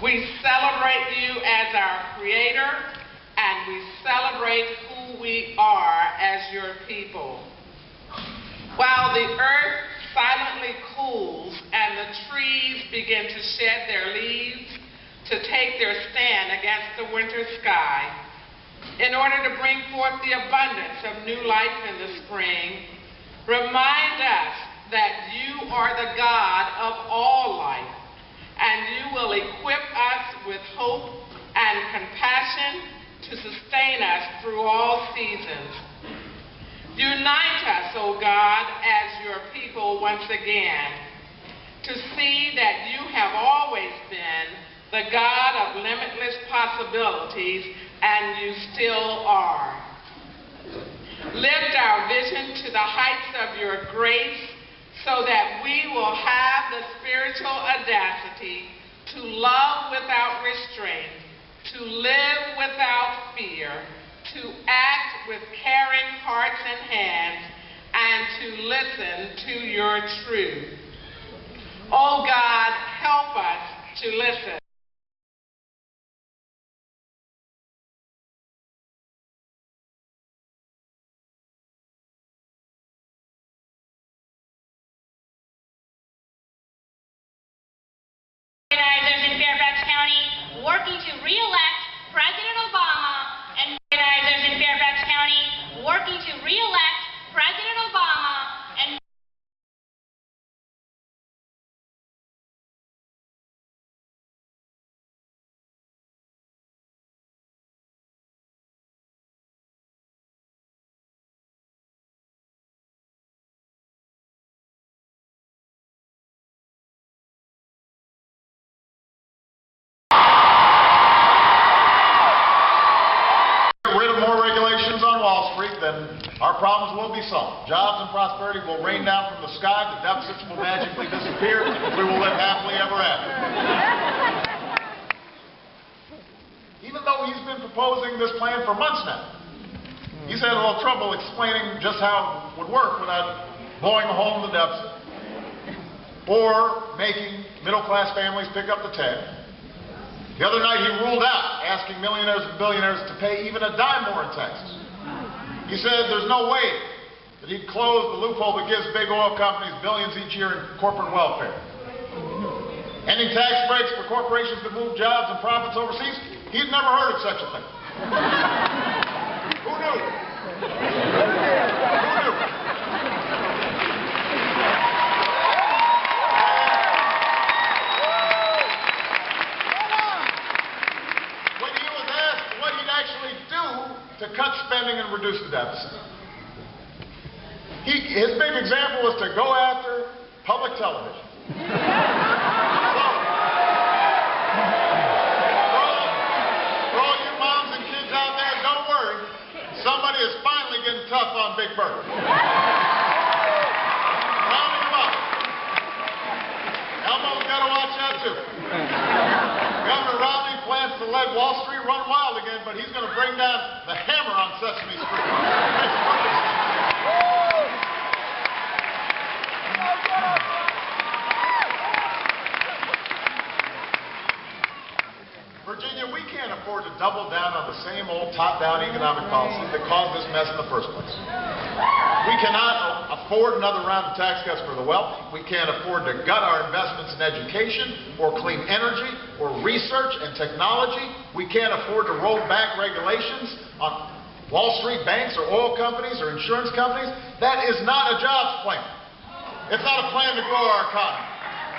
We celebrate you as our Creator, and we celebrate who we are as your people. While the earth silently cools and the trees begin to shed their leaves to take their stand against the winter sky, in order to bring forth the abundance of new life in the spring, remind us that you are the God of all life, and you will equip us with hope and compassion to sustain us through all seasons. Unite us, O God, as your people once again, to see that you have always been the God of limitless possibilities, and you still are. Lift our vision to the heights of your grace so that we will have the spiritual audacity to love without restraint, to live without fear, to act with caring hearts and hands, and to listen to your truth. Oh God, help us to listen. Organizers in Fairfax County working to re-elect President Obama, and organizers in Fairfax County working to re-elect President Obama, and then our problems will be solved. Jobs and prosperity will rain down from the sky, the deficits will magically disappear, we will live happily ever after. Even though he's been proposing this plan for months now, he's had a little trouble explaining just how it would work without blowing a hole in the deficit or making middle-class families pick up the tab. The other night he ruled out asking millionaires and billionaires to pay even a dime more in taxes. He said there's no way that he'd close the loophole that gives big oil companies billions each year in corporate welfare. Ending tax breaks for corporations that move jobs and profits overseas, he'd never heard of such a thing. Who knew? Who knew? When he was asked what he'd actually do to cut spending and reduce the deficit, his big example was to go after public television. So, for all you moms and kids out there, don't worry. Somebody is finally getting tough on Big Bird. Rounding him up. Elmo's got to watch out too. Governor Romney plans to let Wall Street run wild again, but he's going to bring down the hammer on Sesame Street. Virginia, we can't afford to double down on the same old top-down economic policies that caused this mess in the first place. We cannot afford another round of tax cuts for the wealthy. We can't afford to gut our investments in education or clean energy or research and technology. We can't afford to roll back regulations on Wall Street banks or oil companies or insurance companies. That is not a jobs plan. It's not a plan to grow our economy.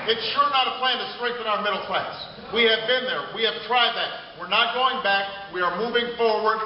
It's sure not a plan to strengthen our middle class. We have been there. We have tried that. We're not going back. We are moving forward.